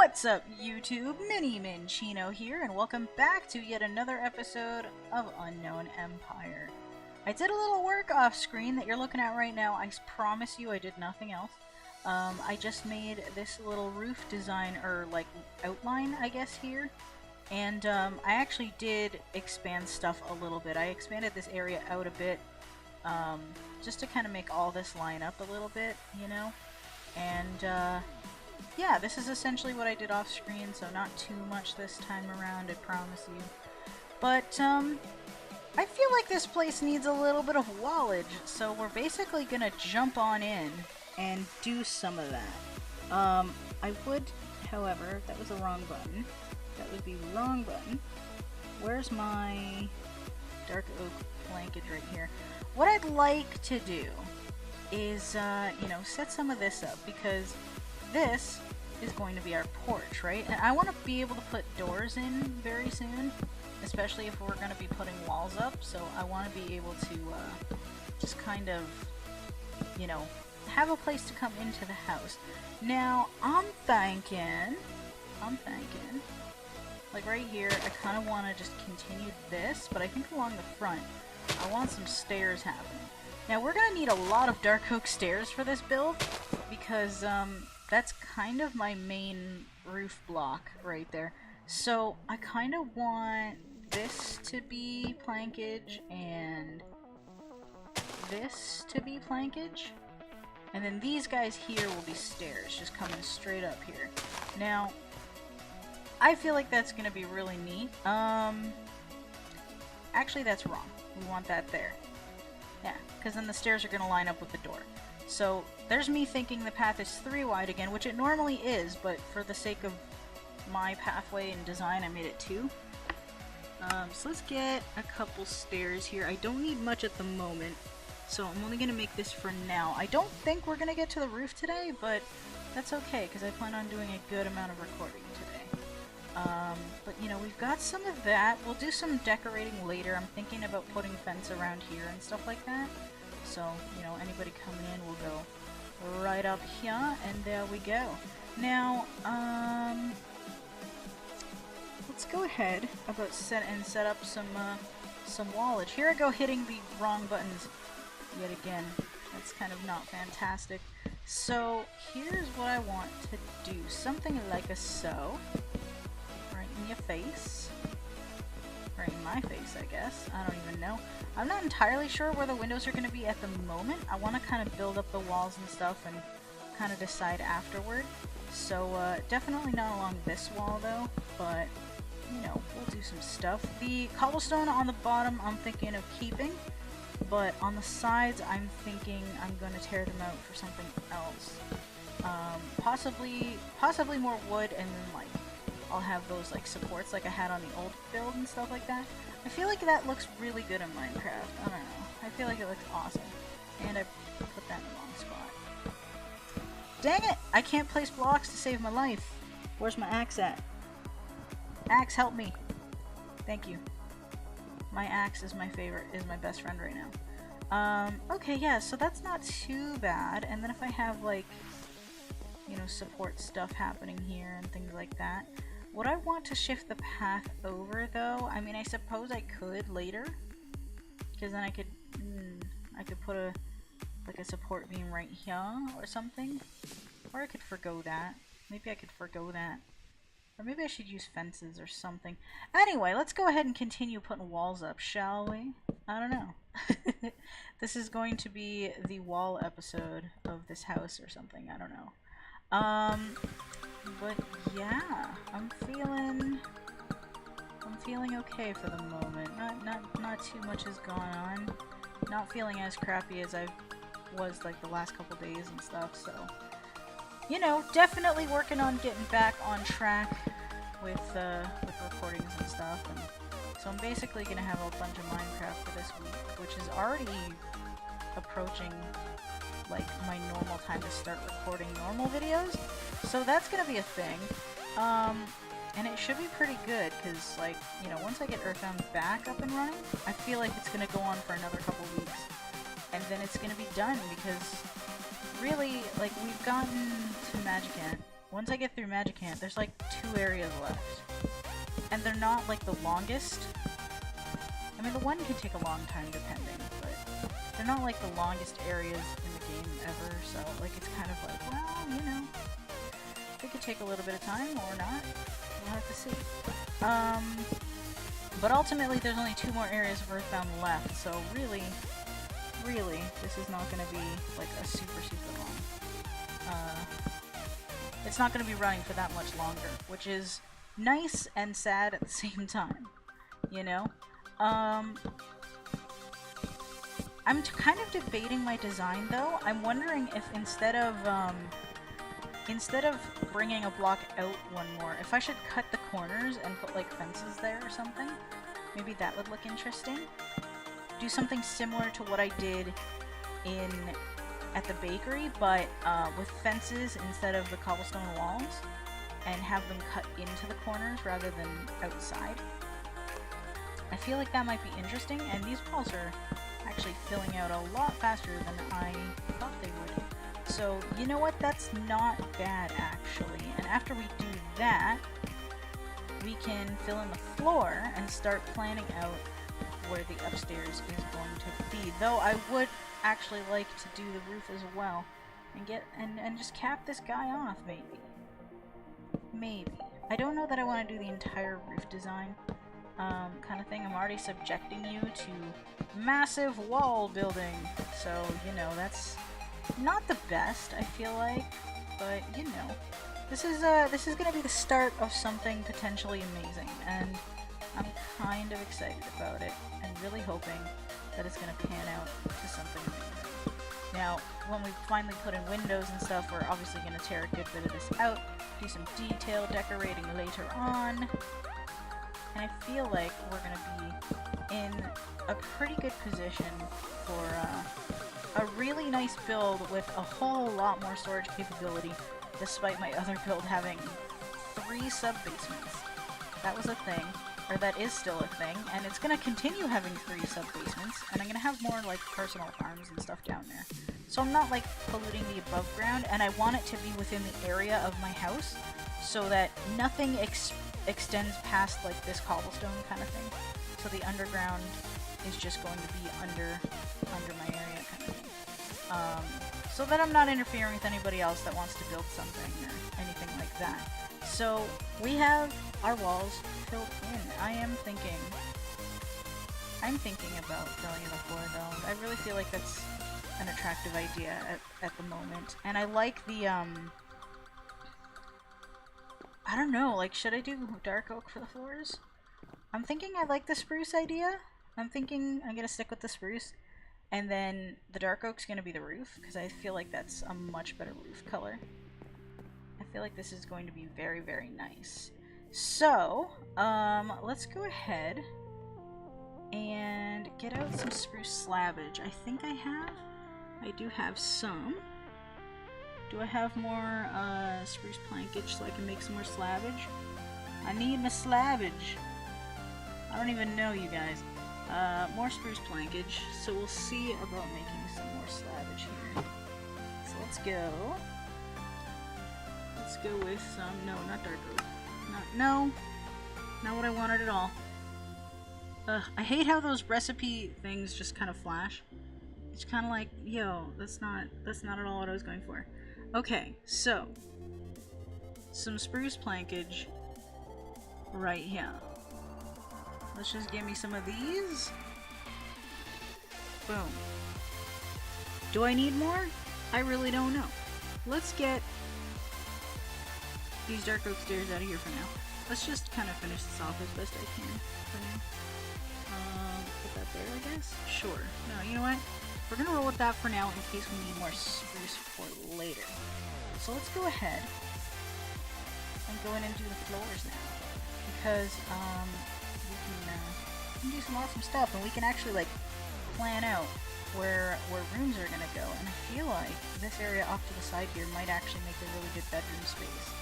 What's up, YouTube? Mini Minchino here, and welcome back to yet another episode of Unknown Empire. I did a little work off screen that you're looking at right now. I promise you I did nothing else. I just made this little roof design, or like outline, I guess, here. And I actually did expand stuff a little bit. I expanded this area out a bit, just to kind of make all this line up a little bit, you know? And, yeah, this is essentially what I did off screen, so not too much this time around, I promise you. But, I feel like this place needs a little bit of wallage, so we're basically gonna jump on in and do some of that. I would, however, that was the wrong button. That was the wrong button. Where's my dark oak blankage right here? What I'd like to do is, you know, set some of this up, because this is going to be our porch, right? And I want to be able to put doors in very soon, especially if we're going to be putting walls up, so I want to be able to just kind of, you know, have a place to come into the house. Now, I'm thinking, like right here, I kind of want to just continue this, but I think along the front, I want some stairs happening. Now, we're going to need a lot of dark oak stairs for this build, because, that's kind of my main roof block right there. So I kind of want this to be plankage and this to be plankage. And then these guys here will be stairs, just coming straight up here. Now, I feel like that's going to be really neat. Actually, that's wrong. We want that there. Yeah, because then the stairs are going to line up with the door. So there's me thinking the path is 3 wide again, which it normally is, but for the sake of my pathway and design, I made it 2. So let's get a couple stairs here. I don't need much at the moment, so I'm only going to make this for now. I don't think we're going to get to the roof today, but that's okay, because I plan on doing a good amount of recording today. But you know, we've got some of that. We'll do some decorating later. I'm thinking about putting fence around here and stuff like that. So, you know, anybody coming in will go right up here, and there we go. Now, let's go ahead about set up some wallage. Here I go hitting the wrong buttons yet again. That's kind of not fantastic. So, here's what I want to do. Something like a so. Right in your face. Or in my face, I guess. I don't even know. I'm not entirely sure where the windows are going to be at the moment. I want to kind of build up the walls and stuff and kind of decide afterward. So definitely not along this wall though, but you know, we'll do some stuff. The cobblestone on the bottom I'm thinking of keeping, but on the sides I'm thinking I'm going to tear them out for something else. Possibly more wood, and then like I'll have those like supports like I had on the old build and stuff like that. I feel like that looks really good in Minecraft. I don't know. I feel like it looks awesome. And I put that in the wrong spot. Dang it! I can't place blocks to save my life. Where's my axe at? Axe, help me. Thank you. My axe is my favorite, is my best friend right now. Okay, yeah, so that's not too bad. And then if I have like, you know, support stuff happening here and things like that. Would I want to shift the path over though? I mean, I suppose I could later, because then I could put a support beam right here or something, or I could forgo that. Maybe I could forgo that, or maybe I should use fences or something. Anyway, let's go ahead and continue putting walls up, shall we? I don't know. This is going to be the wall episode of this house or something. I don't know. But yeah, I'm feeling okay for the moment. Not too much has gone on. Not feeling as crappy as I was like the last couple days and stuff, so you know, definitely working on getting back on track with recordings and stuff. And so I'm basically gonna have a bunch of Minecraft for this week, which is already approaching like my normal time to start recording normal videos, so that's gonna be a thing. And it should be pretty good, because like, you know, once I get Earthbound back up and running, I feel like it's gonna go on for another couple weeks, and then it's gonna be done, because really, like, we've gotten to Magic Ant, once I get through Magicant, there's like 2 areas left. And they're not like the longest. I mean, the one can take a long time depending, but they're not like the longest areas in the game ever, so like it's kind of like, well, you know, they could take a little bit of time or not. We'll have to see. But ultimately there's only 2 more areas of Earthbound left, so really, this is not going to be like a super long. It's not going to be running for that much longer, which is nice and sad at the same time, you know? I'm kind of debating my design though. I'm wondering if instead of bringing a block out one more, if I should cut the corners and put like fences there or something. Maybe that would look interesting. Do something similar to what I did at the bakery, but with fences instead of the cobblestone walls, and have them cut into the corners rather than outside. I feel like that might be interesting, and these walls are actually filling out a lot faster than I thought they would. So, you know what? That's not bad, actually. And after we do that, we can fill in the floor and start planning out where the upstairs is going to be. Though I would actually like to do the roof as well, and just cap this guy off, maybe. Maybe. I don't know that I want to do the entire roof design kind of thing. I'm already subjecting you to massive wall building, so, you know, that's not the best, I feel like, but, you know, this is gonna be the start of something potentially amazing, and I'm kind of excited about it, and really hoping that it's gonna pan out to something amazing. Now, when we finally put in windows and stuff, we're obviously gonna tear a good bit of this out, do some detail decorating later on, and I feel like we're gonna be in a pretty good position for a really nice build with a whole lot more storage capability, despite my other build having 3 sub-basements. That was a thing, or that is still a thing, and it's gonna continue having 3 sub-basements, and I'm gonna have more like personal farms and stuff down there. So I'm not like polluting the above ground, and I want it to be within the area of my house, so that nothing extends past like this cobblestone kind of thing. So the underground is just going to be under my area kind of thing. So that I'm not interfering with anybody else that wants to build something or anything like that. So we have our walls filled in. I'm thinking about filling in the floor though. I really feel like that's an attractive idea at the moment. And I like the I don't know, like, should I do dark oak for the floors? I'm thinking I like the spruce idea. I'm thinking I'm gonna stick with the spruce, and then the dark oak's gonna be the roof, because I feel like that's a much better roof color. I feel like this is going to be very, very nice. So, let's go ahead and get out some spruce slabbage. I think I do have some. Do I have more spruce plankage so I can make some more slabbage? I need my slabbage. I don't even know, you guys. More spruce plankage, so we'll see about making some more slabbage here. So let's go. Let's go with some, no, not dark oak. No, not what I wanted at all. I hate how those recipe things just kind of flash. It's kind of like, yo, that's not at all what I was going for. Okay, so some spruce plankage right here. Let's just give me some of these. Boom. Do I need more? I really don't know. Let's get these dark oak stairs out of here for now. Let's just kind of finish this off as best I can for now. Put that there, I guess? Sure. No, you know what? We're gonna roll with that for now in case we need more spruce for later. So let's go ahead and go in and do the floors now, because we can do some awesome stuff, and we can actually like plan out where rooms are gonna go. And I feel like this area off to the side here might actually make a really good bedroom space.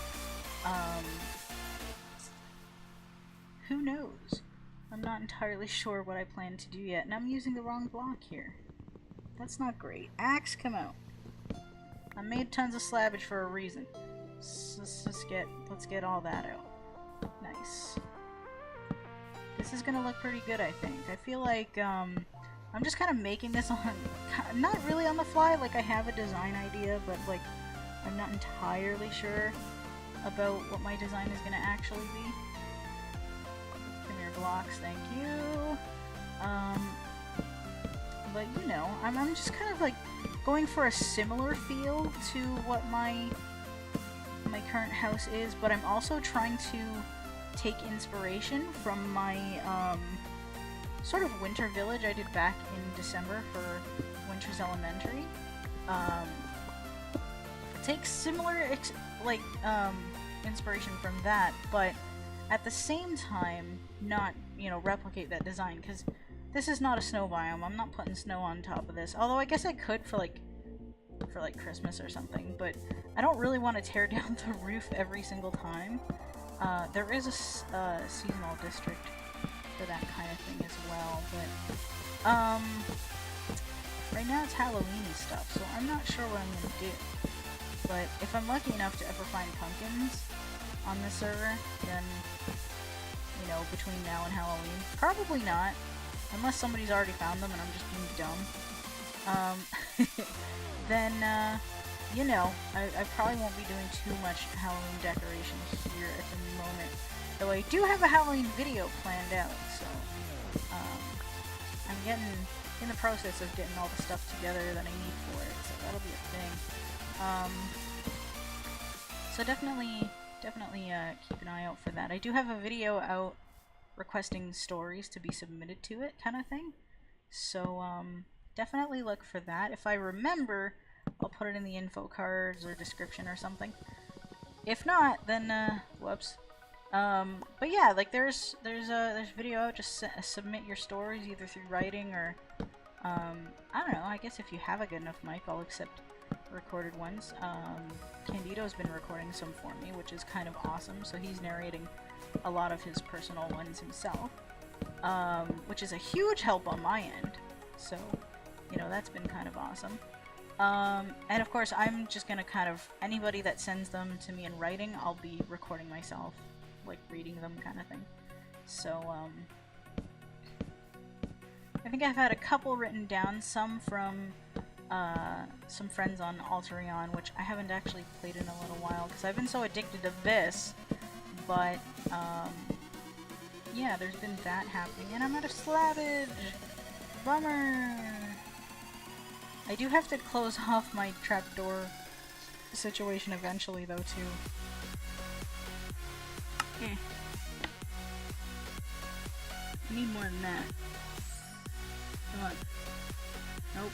Who knows? I'm not entirely sure what I plan to do yet, and I'm using the wrong block here. That's not great. Axe, come out. I made tons of slabbage for a reason. Let's get all that out. Nice. This is gonna look pretty good, I think. I feel like I'm just kind of making this on, not really on the fly. Like I have a design idea, but like I'm not entirely sure about what my design is gonna actually be. Come here, blocks. Thank you. But you know, I'm just kind of like going for a similar feel to what my current house is, but I'm also trying to take inspiration from my sort of winter village I did back in December for Winter's Elementary. Take similar inspiration from that, but at the same time not, you know, replicate that design, because this is not a snow biome. I'm not putting snow on top of this, although I guess I could for like Christmas or something, but I don't really want to tear down the roof every single time. There is a seasonal district for that kind of thing as well, but right now it's Halloween stuff, so I'm not sure what I'm gonna do. But if I'm lucky enough to ever find pumpkins on this server, then, you know, between now and Halloween, probably not, unless somebody's already found them and I'm just being dumb. Then, you know, I probably won't be doing too much Halloween decorations here at the moment. Though I do have a Halloween video planned out, so I'm getting in the process of getting all the stuff together that I need for it, so that'll be a thing. So definitely keep an eye out for that. I do have a video out requesting stories to be submitted to it, kind of thing. So definitely look for that. If I remember, I'll put it in the info cards or description or something. If not, then whoops. But yeah, like there's video out. Just submit your stories either through writing or I don't know. I guess if you have a good enough mic, I'll accept recorded ones. Candido's been recording some for me, which is kind of awesome. So he's narrating a lot of his personal ones himself, which is a huge help on my end. So, you know, that's been kind of awesome. And of course, I'm just gonna kind of, anybody that sends them to me in writing, I'll be recording myself, like reading them kind of thing. So, I think I've had a couple written down, some from some friends on Alterion, which I haven't actually played in a little while because I've been so addicted to this. But yeah, there's been that happening, and I'm out of slabbage. Bummer. I do have to close off my trapdoor situation eventually, though, too. I need more than that. Come on. Nope.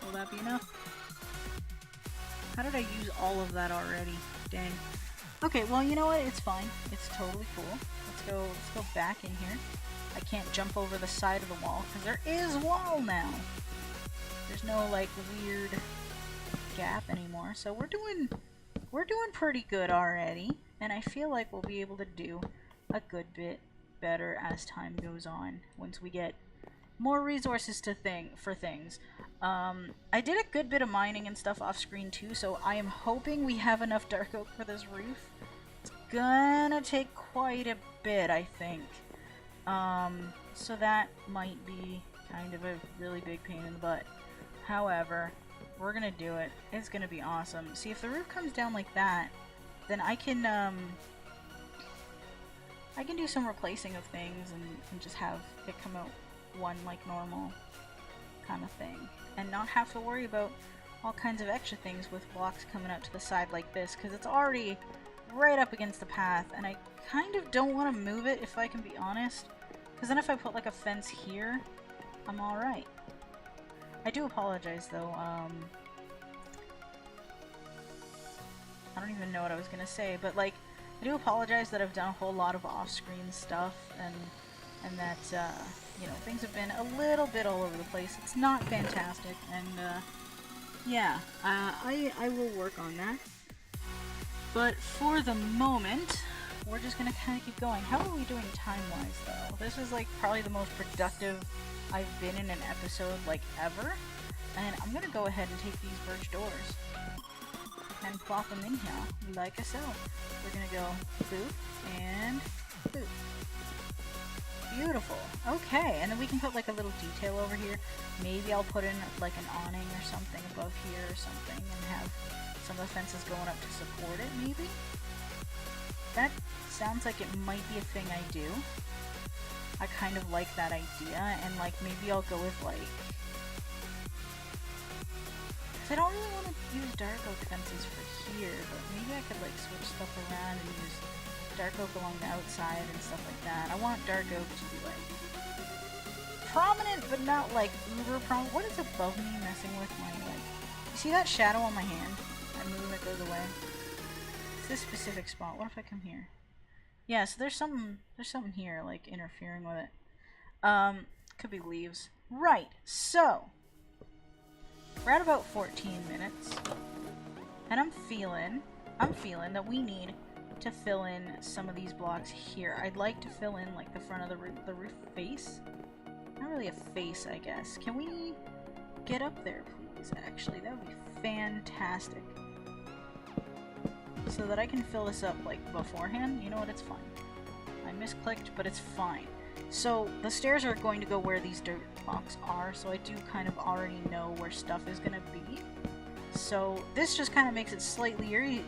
Will that be enough? How did I use all of that already? Dang. Okay, well, you know what? It's fine. It's totally cool. Let's go back in here. I can't jump over the side of the wall because there is wall now. There's no like weird gap anymore. So we're doing pretty good already, and I feel like we'll be able to do a good bit better as time goes on once we get more resources for things. I did a good bit of mining and stuff off screen too, so I am hoping we have enough dark oak for this roof. It's gonna take quite a bit, I think. So that might be kind of a really big pain in the butt. However, we're gonna do it. It's gonna be awesome. See, if the roof comes down like that, then I can do some replacing of things and just have it come out one like normal kind of thing, and not have to worry about all kinds of extra things with blocks coming out to the side like this, because it's already right up against the path, and I kind of don't want to move it, if I can be honest, because then if I put like a fence here, I'm alright. I do apologize though. I don't even know what I was gonna say, but like, I do apologize that I've done a whole lot of off-screen stuff, and that you know, things have been a little bit all over the place. It's not fantastic, and yeah, I will work on that. But for the moment, we're just gonna kind of keep going. How are we doing time-wise, though? This is like probably the most productive I've been in an episode like ever. And I'm gonna go ahead and take these birch doors and plop them in here like so. We're gonna go boop and boop. Beautiful. Okay, and then we can put like a little detail over here. Maybe I'll put in like an awning or something above here or something and have some of the fences going up to support it, maybe? That sounds like it might be a thing I do. I kind of like that idea, and like maybe I'll go with like... Cause I don't really want to use dark oak fences for here, but maybe I could like switch stuff around and use dark oak along the outside and stuff like that. I want dark oak to be like prominent, but not like uber prominent. What is above me messing with my like? You see that shadow on my hand? I move, it goes away. It's this specific spot. What if I come here? Yeah, so there's something here like interfering with it. Could be leaves. Right. So we're at about 14 minutes, and I'm feeling that we need to fill in some of these blocks here. I'd like to fill in like the front of the roof face. Not really a face, I guess. Can we get up there, please? Actually, that would be fantastic. So that I can fill this up like beforehand. You know what? It's fine. I misclicked, but it's fine. So the stairs are going to go where these dirt blocks are, so I do kind of already know where stuff is going to be. So this just kind of makes it slightly easier.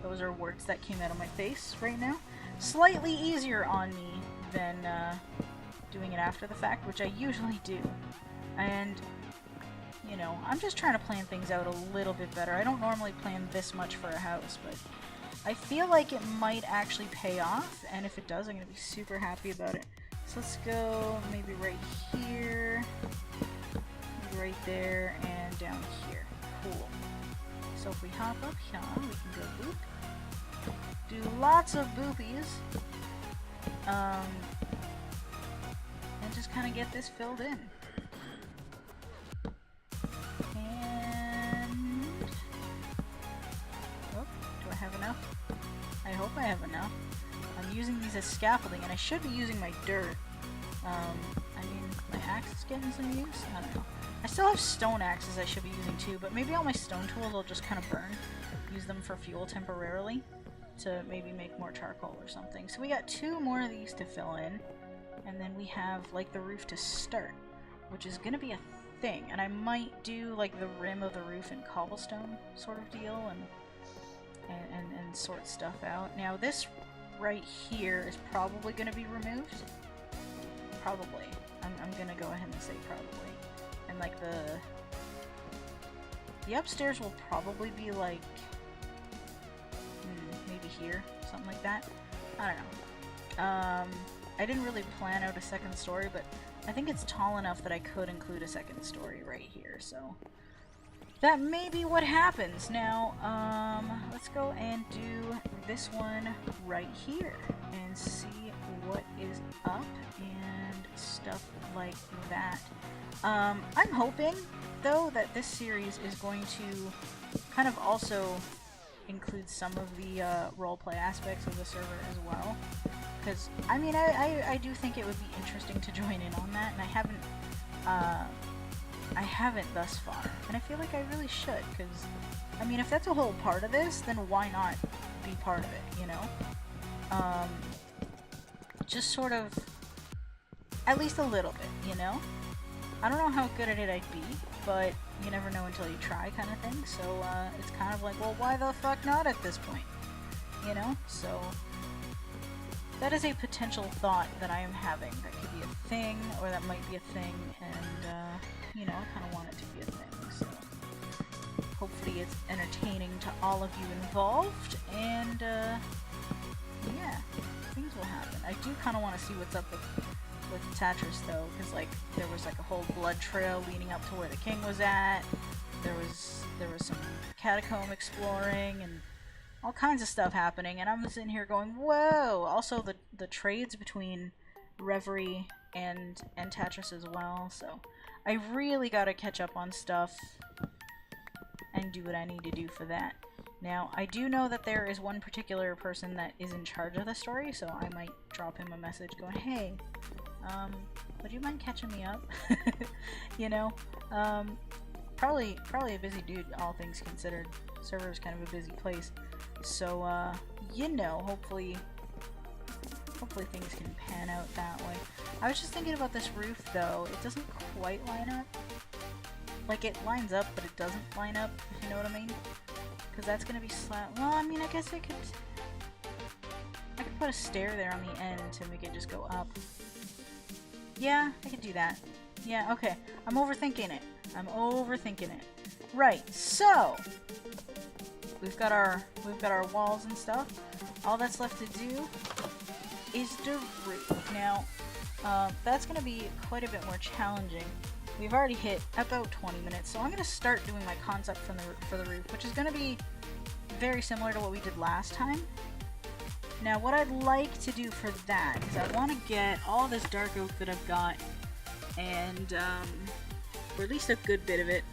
Those are words that came out of my face right now. Slightly easier on me than doing it after the fact, which I usually do. And, you know, I'm just trying to plan things out a little bit better. I don't normally plan this much for a house, but I feel like it might actually pay off, and if it does, I'm going to be super happy about it. So let's go maybe right here, maybe right there, and down here. Cool. So if we hop up here, we can go boop. Do lots of boopies. And just kind of get this filled in. And... oh, do I have enough? I hope I have enough. I'm using these as scaffolding, and I should be using my dirt. I mean, my axe is getting some use? I don't know. I still have stone axes I should be using too, but maybe all my stone tools I'll just kind of burn. Use them for fuel temporarily to maybe make more charcoal or something. So we got 2 more of these to fill in, and then we have like the roof to start, which is gonna be a thing. And I might do like the rim of the roof in cobblestone sort of deal and sort stuff out. Now this right here is probably gonna be removed. Probably. I'm gonna go ahead and say probably. And like the upstairs will probably be like maybe here, something like that. I don't know. I didn't really plan out a second story, but I think it's tall enough that I could include a second story right here, so that may be what happens. Now, let's go and do this one right here and see what is up and stuff like that. I'm hoping, though, that this series is going to kind of also include some of the roleplay aspects of the server as well. Because, I mean, I do think it would be interesting to join in on that, and I haven't thus far. And I feel like I really should, because, I mean, if that's a whole part of this, then why not be part of it, you know? Just sort of, at least a little bit, you know? I don't know how good at it I'd be, but you never know until you try, kind of thing. So it's kind of like, well, why the fuck not at this point? You know? So that is a potential thought that I am having. That could be a thing, or that might be a thing, and you know, I kind of want it to be a thing. So hopefully it's entertaining to all of you involved, and yeah, things will happen. I do kind of want to see what's up with Tatris though, because like there was like a whole blood trail leading up to where the king was at. There was some catacomb exploring and all kinds of stuff happening, and I'm sitting here going, whoa! Also the trades between Reverie and Tatris as well, so I really gotta catch up on stuff and do what I need to do for that. Now, I do know that there is one particular person that is in charge of the story, so I might drop him a message going, hey, would you mind catching me up? You know, probably a busy dude, all things considered. Server is kind of a busy place, so you know, hopefully things can pan out that way. I was just thinking about this roof though. It doesn't quite line up. Like, it lines up, but it doesn't line up, if you know what I mean. Because that's gonna be well, I mean, I guess I could put a stair there on the end to make it just go up. Yeah, I could do that. Yeah, okay. I'm overthinking it. Right, so we've got our walls and stuff. All that's left to do is the roof. Now, that's gonna be quite a bit more challenging. We've already hit about 20 minutes, so I'm gonna start doing my concept for the roof, which is gonna be very similar to what we did last time. Now, what I'd like to do for that is I want to get all this dark oak that I've got, and or at least a good bit of it.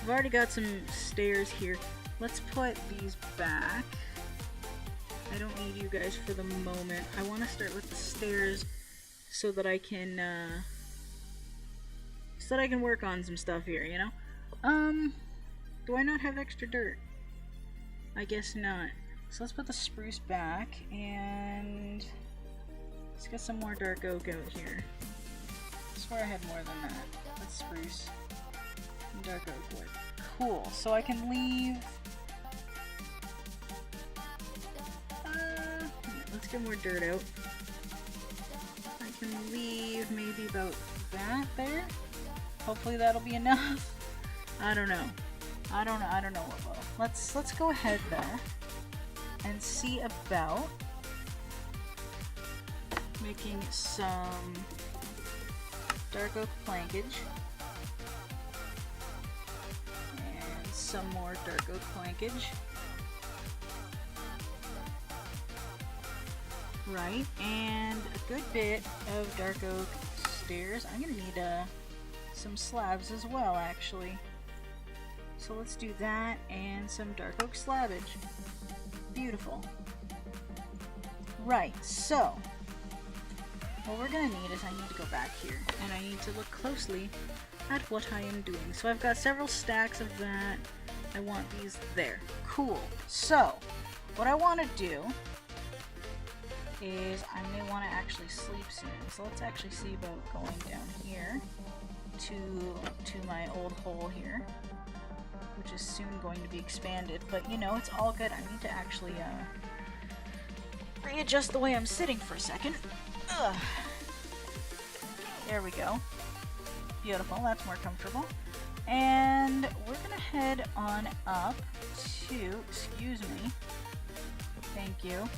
I've already got some stairs here. Let's put these back. I don't need you guys for the moment. I want to start with the stairs so that I can work on some stuff here, you know? Do I not have extra dirt? I guess not. So let's put the spruce back, and let's get some more dark oak out here. I swear I had more than that. That's spruce and dark oak wood. Cool, so I can leave... let's get more dirt out. I can leave maybe about that there. Hopefully that'll be enough. I don't know. I don't know what will. Let's go ahead there and see about making some dark oak plankage and some more dark oak plankage. Right, and a good bit of dark oak stairs. I'm gonna need some slabs as well, actually. So let's do that and some dark oak slabbage. Beautiful. Right, so what we're gonna need is I need to go back here and I need to look closely at what I am doing. So I've got several stacks of that. I want these there. Cool. So what I want to do is I may want to actually sleep soon. So let's actually see about going down here to my old hole here, which is soon going to be expanded, but you know, it's all good. I need to actually readjust the way I'm sitting for a second. Ugh. There we go. Beautiful, that's more comfortable. And we're gonna head on up to, excuse me, thank you.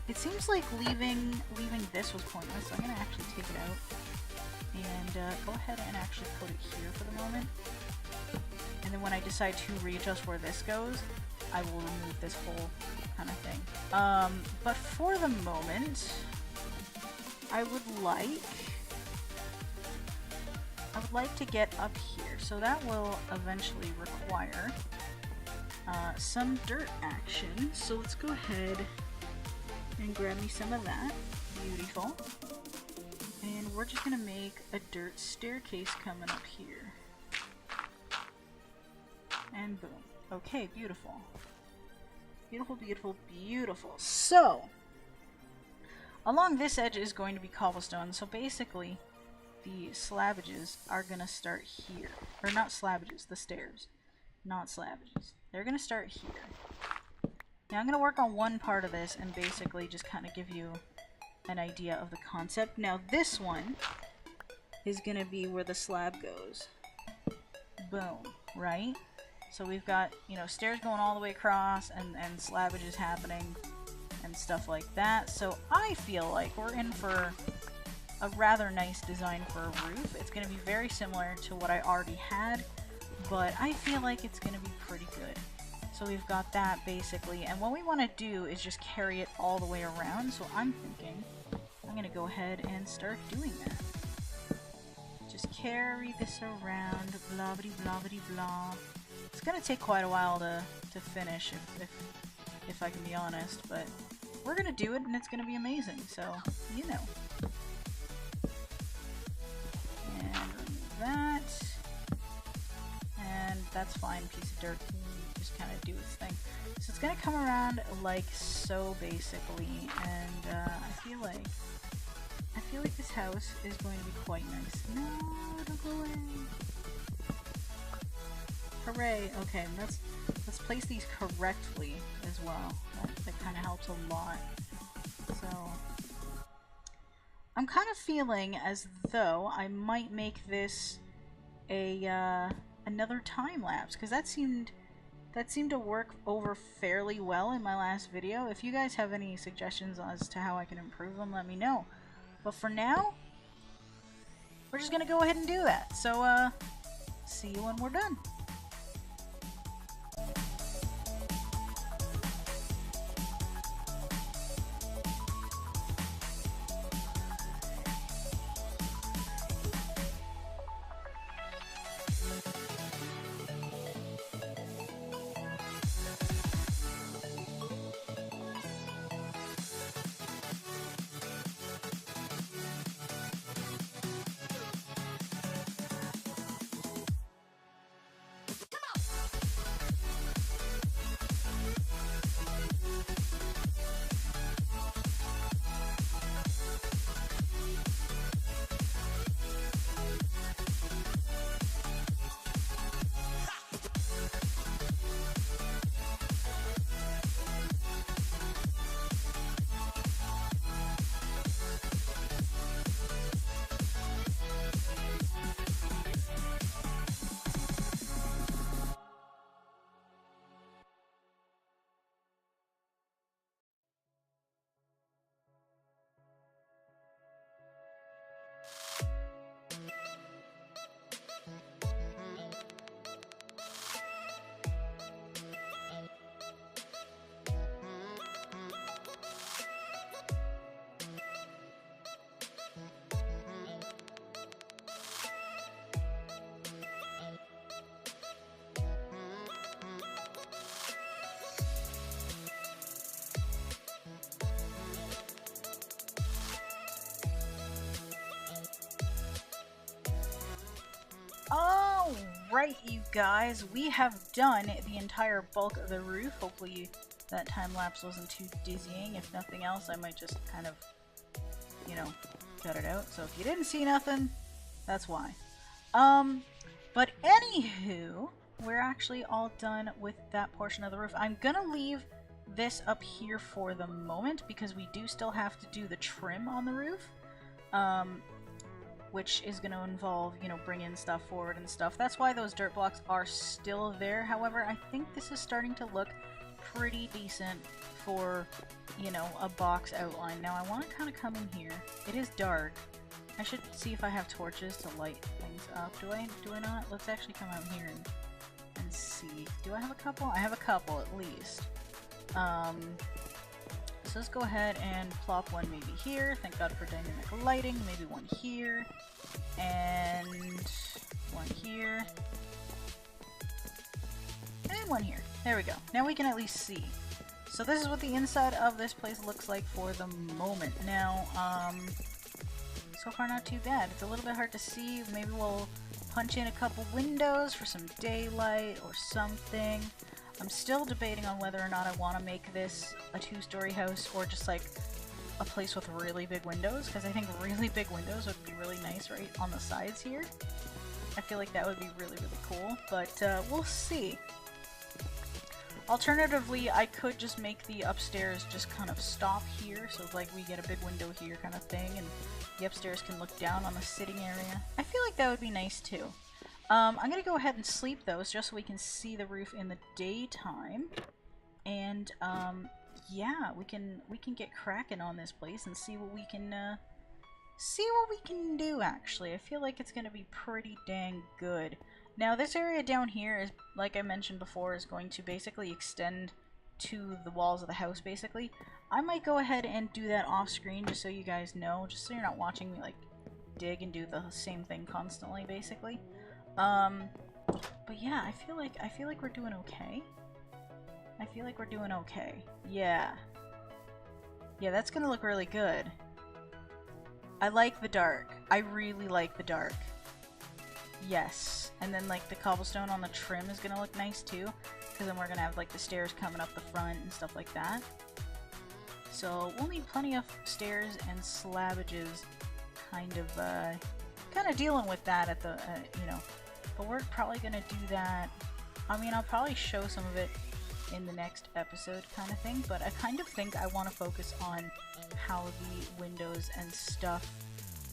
It seems like leaving this was pointless, so I'm gonna actually take it out and go ahead and actually put it here for the moment. And then when I decide to readjust where this goes, I will remove this whole kind of thing. But for the moment, I would like to get up here. So that will eventually require some dirt action. So let's go ahead and grab me some of that. Beautiful. And we're just gonna make a dirt staircase coming up here. And boom. Okay, beautiful. Beautiful, beautiful, beautiful. So, along this edge is going to be cobblestone, so basically the slabbages are gonna start here. Or not slabbages, the stairs. Not slabbages. They're gonna start here. Now I'm gonna work on one part of this and basically just kind of give you an idea of the concept. Now this one is gonna be where the slab goes. Boom, right? So we've got, you know, stairs going all the way across and slabbages happening and stuff like that. So I feel like we're in for a rather nice design for a roof. It's going to be very similar to what I already had, but I feel like it's going to be pretty good. So we've got that basically, and what we want to do is just carry it all the way around. So I'm thinking I'm going to go ahead and start doing that. Just carry this around, blah blah blah blah blah. It's gonna take quite a while to finish, if I can be honest, but we're gonna do it and it's gonna be amazing, so, you know. It's fine. Piece of dirt can just kind of do its thing. So it's gonna come around like so, basically, and I feel like this house is going to be quite nice. No, don't go away. Hooray! Okay, let's place these correctly as well. That kind of helps a lot. So I'm kind of feeling as though I might make this a another time lapse, because that seemed to work over fairly well in my last video. If you guys have any suggestions as to how I can improve them, let me know. But for now, we're just gonna go ahead and do that. So see you when we're done. Alright, you guys, we have done the entire bulk of the roof. Hopefully that time lapse wasn't too dizzying. If nothing else, I might just kind of, you know, cut it out. So if you didn't see nothing, that's why. But anywho, we're actually all done with that portion of the roof. I'm gonna leave this up here for the moment because we do still have to do the trim on the roof. Which is going to involve, you know, bringing stuff forward and stuff. That's why those dirt blocks are still there. However, I think this is starting to look pretty decent for, you know, a box outline. Now, I want to kind of come in here. It is dark. I should see if I have torches to light things up. Do I not? Let's actually come out here and see. Do I have a couple? I have a couple, at least. So let's go ahead and plop one maybe here. Thank God for dynamic lighting. Maybe one here. And one here. And one here. There we go. Now we can at least see. So this is what the inside of this place looks like for the moment. Now, so far not too bad. It's a little bit hard to see. Maybe we'll punch in a couple windows for some daylight or something. I'm still debating on whether or not I want to make this a two-story house or just like a place with really big windows, because I think really big windows would be really nice right on the sides here. I feel like that would be really, really cool, but we'll see. Alternatively, I could just make the upstairs just kind of stop here, so like we get a big window here kind of thing, and the upstairs can look down on the sitting area. I feel like that would be nice too. I'm gonna go ahead and sleep those just so we can see the roof in the daytime, and yeah, we can get cracking on this place and see what we can do. Actually, I feel like it's gonna be pretty dang good. Now, this area down here is, like I mentioned before, is going to basically extend to the walls of the house. Basically, I might go ahead and do that off screen just so you guys know, just so you're not watching me like dig and do the same thing constantly, basically. But yeah, I feel like we're doing okay. I feel like we're doing okay. Yeah. Yeah, that's gonna look really good. I like the dark. I really like the dark. Yes. And then like the cobblestone on the trim is gonna look nice too, because then we're gonna have like the stairs coming up the front and stuff like that. So we'll need plenty of stairs and slabbages, kind of dealing with that at the you know. But we're probably gonna do that. I mean, I'll probably show some of it in the next episode kind of thing, but I kind of think I want to focus on how the windows and stuff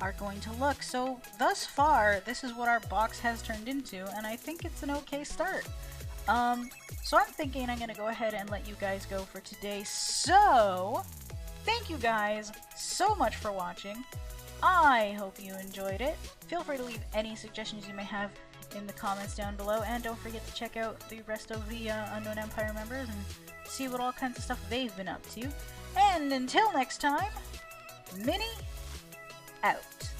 are going to look. So thus far, this is what our box has turned into, and I think it's an okay start. So I'm thinking I'm gonna go ahead and let you guys go for today. So thank you guys so much for watching. I hope you enjoyed it. Feel free to leave any suggestions you may have in the comments down below, and don't forget to check out the rest of the Unknown Empire members and see what all kinds of stuff they've been up to. And until next time, Minnie out.